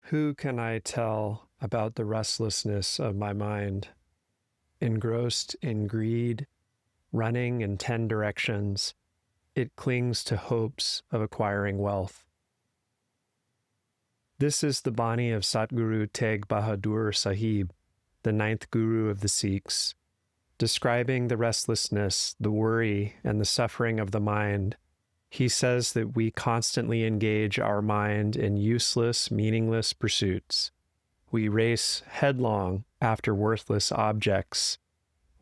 Who can I tell about the restlessness of my mind? Engrossed in greed, running in 10 directions, it clings to hopes of acquiring wealth. This is the Bani of Satguru Teg Bahadur Sahib, the ninth Guru of the Sikhs, describing the restlessness, the worry, and the suffering of the mind. He says that we constantly engage our mind in useless, meaningless pursuits. We race headlong after worthless objects.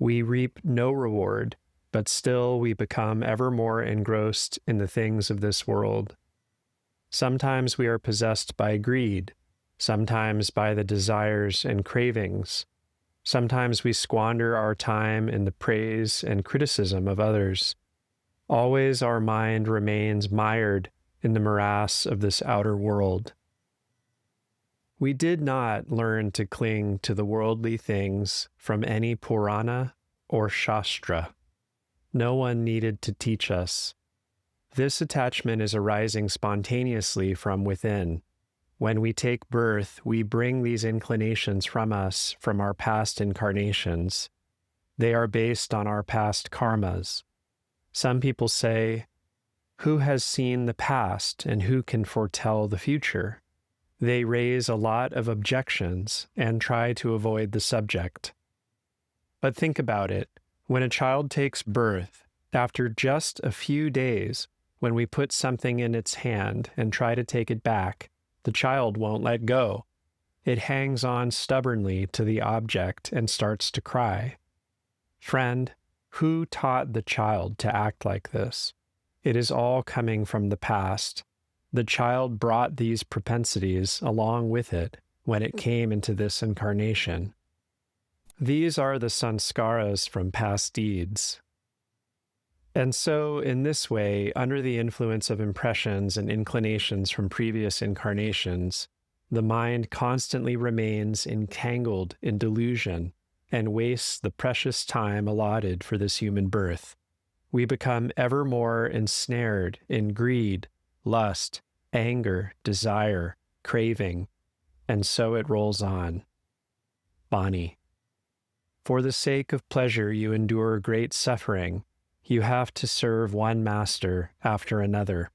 We reap no reward, but still we become ever more engrossed in the things of this world. Sometimes we are possessed by greed, sometimes by the desires and cravings. Sometimes we squander our time in the praise and criticism of others. Always our mind remains mired in the morass of this outer world. We did not learn to cling to the worldly things from any Purana or Shastra. No one needed to teach us. This attachment is arising spontaneously from within. When we take birth, we bring these inclinations from us from our past incarnations. They are based on our past karmas. Some people say, "Who has seen the past and who can foretell the future?" They raise a lot of objections and try to avoid the subject. But think about it. When a child takes birth, after just a few days, when we put something in its hand and try to take it back, the child won't let go. It hangs on stubbornly to the object and starts to cry. Friend, who taught the child to act like this? It is all coming from the past. The child brought these propensities along with it when it came into this incarnation. These are the sanskaras from past deeds. And so, in this way, under the influence of impressions and inclinations from previous incarnations, the mind constantly remains entangled in delusion and wastes the precious time allotted for this human birth. We become ever more ensnared in greed, lust, anger, desire, craving, and so it rolls on. Bani. For the sake of pleasure you endure great suffering. You have to serve one master after another.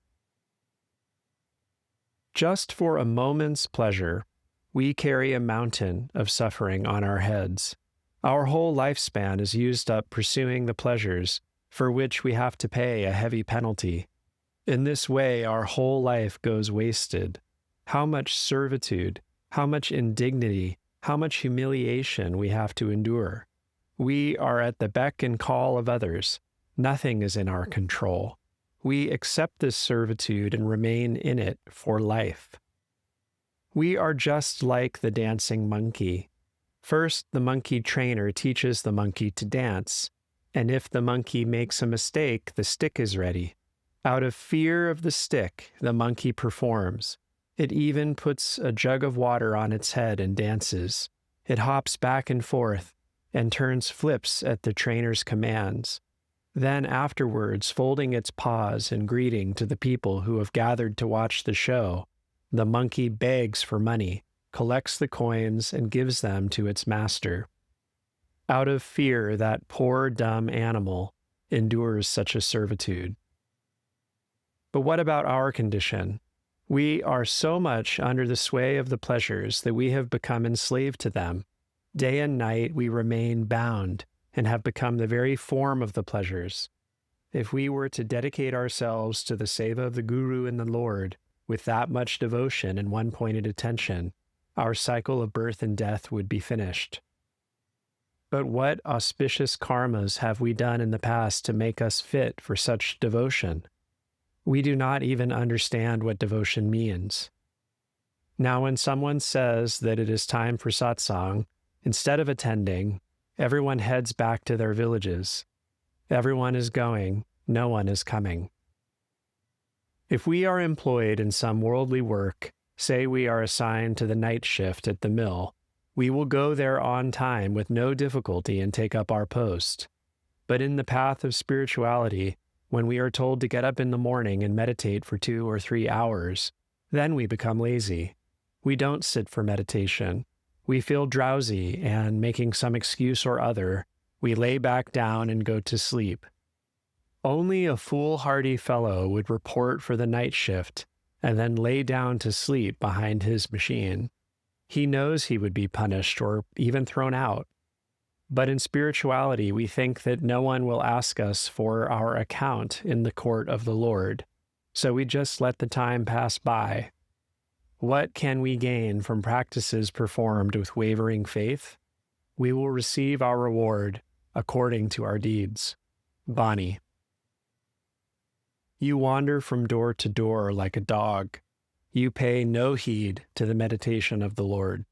Just for a moment's pleasure, we carry a mountain of suffering on our heads. Our whole lifespan is used up pursuing the pleasures for which we have to pay a heavy penalty. In this way, our whole life goes wasted. How much servitude, how much indignity, how much humiliation we have to endure. We are at the beck and call of others. Nothing is in our control. We accept this servitude and remain in it for life. We are just like the dancing monkey. First, the monkey trainer teaches the monkey to dance, and if the monkey makes a mistake, the stick is ready. Out of fear of the stick, the monkey performs. It even puts a jug of water on its head and dances. It hops back and forth and turns flips at the trainer's commands. Then afterwards, folding its paws in greeting to the people who have gathered to watch the show, the monkey begs for money, collects the coins, and gives them to its master. Out of fear, that poor dumb animal endures such a servitude. But what about our condition? We are so much under the sway of the pleasures that we have become enslaved to them. Day and night we remain bound and have become the very form of the pleasures. If we were to dedicate ourselves to the seva of the Guru and the Lord with that much devotion and one-pointed attention, our cycle of birth and death would be finished. But what auspicious karmas have we done in the past to make us fit for such devotion? We do not even understand what devotion means. Now, when someone says that it is time for satsang, instead of attending, everyone heads back to their villages. Everyone is going, no one is coming. If we are employed in some worldly work, say we are assigned to the night shift at the mill, we will go there on time with no difficulty and take up our post. But in the path of spirituality, when we are told to get up in the morning and meditate for 2 or 3 hours, then we become lazy. We don't sit for meditation. We feel drowsy, and making some excuse or other, we lay back down and go to sleep. Only a foolhardy fellow would report for the night shift and then lay down to sleep behind his machine. He knows he would be punished or even thrown out. But in spirituality, we think that no one will ask us for our account in the court of the Lord, so we just let the time pass by. What can we gain from practices performed with wavering faith? We will receive our reward according to our deeds. Bani. You wander from door to door like a dog. You pay no heed to the meditation of the Lord.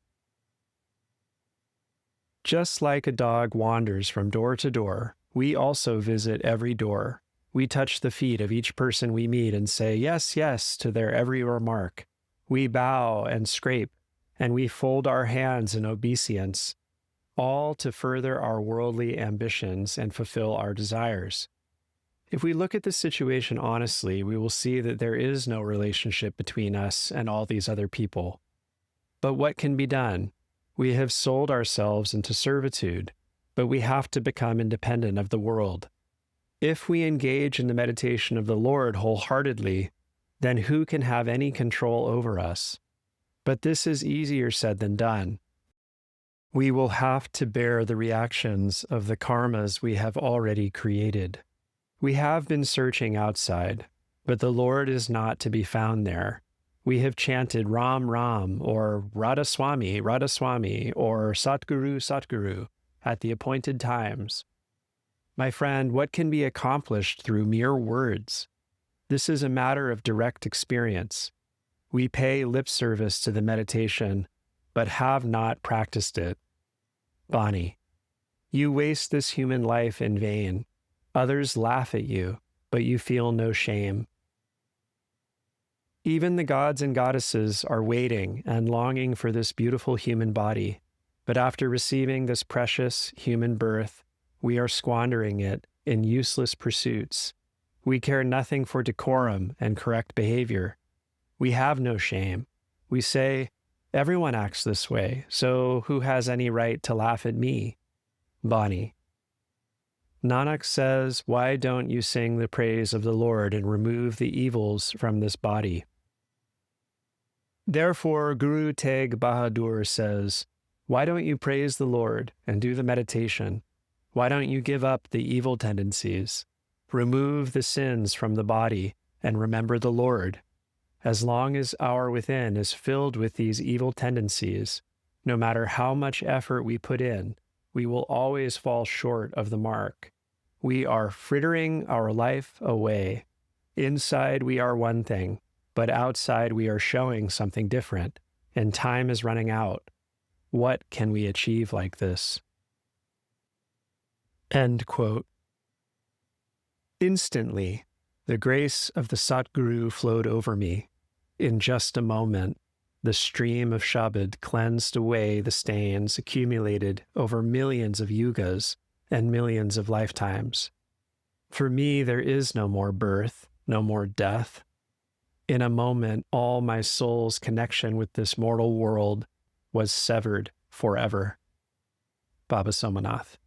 Just like a dog wanders from door to door, we also visit every door. We touch the feet of each person we meet and say yes, yes to their every remark. We bow and scrape, and we fold our hands in obeisance, all to further our worldly ambitions and fulfill our desires. If we look at the situation honestly, we will see that there is no relationship between us and all these other people. But what can be done? We have sold ourselves into servitude, but we have to become independent of the world. If we engage in the meditation of the Lord wholeheartedly, then who can have any control over us? But this is easier said than done. We will have to bear the reactions of the karmas we have already created. We have been searching outside, but the Lord is not to be found there. We have chanted Ram Ram or Radha Swami, Radha Swami, or Satguru, Satguru at the appointed times. My friend, what can be accomplished through mere words? This is a matter of direct experience. We pay lip service to the meditation, but have not practiced it. Bani. You waste this human life in vain. Others laugh at you, but you feel no shame. Even the gods and goddesses are waiting and longing for this beautiful human body, but after receiving this precious human birth, we are squandering it in useless pursuits. We care nothing for decorum and correct behavior. We have no shame. We say, everyone acts this way, so who has any right to laugh at me? Bani. Nanak says, why don't you sing the praise of the Lord and remove the evils from this body? Therefore, Guru Tegh Bahadur says, why don't you praise the Lord and do the meditation? Why don't you give up the evil tendencies? Remove the sins from the body and remember the Lord. As long as our within is filled with these evil tendencies, no matter how much effort we put in, we will always fall short of the mark. We are frittering our life away. Inside we are one thing, but outside we are showing something different, and time is running out. What can we achieve like this? End quote. Instantly, the grace of the Satguru flowed over me. In just a moment, the stream of Shabad cleansed away the stains accumulated over millions of yugas and millions of lifetimes. For me, there is no more birth, no more death. In a moment, all my soul's connection with this mortal world was severed forever. Baba Somanath.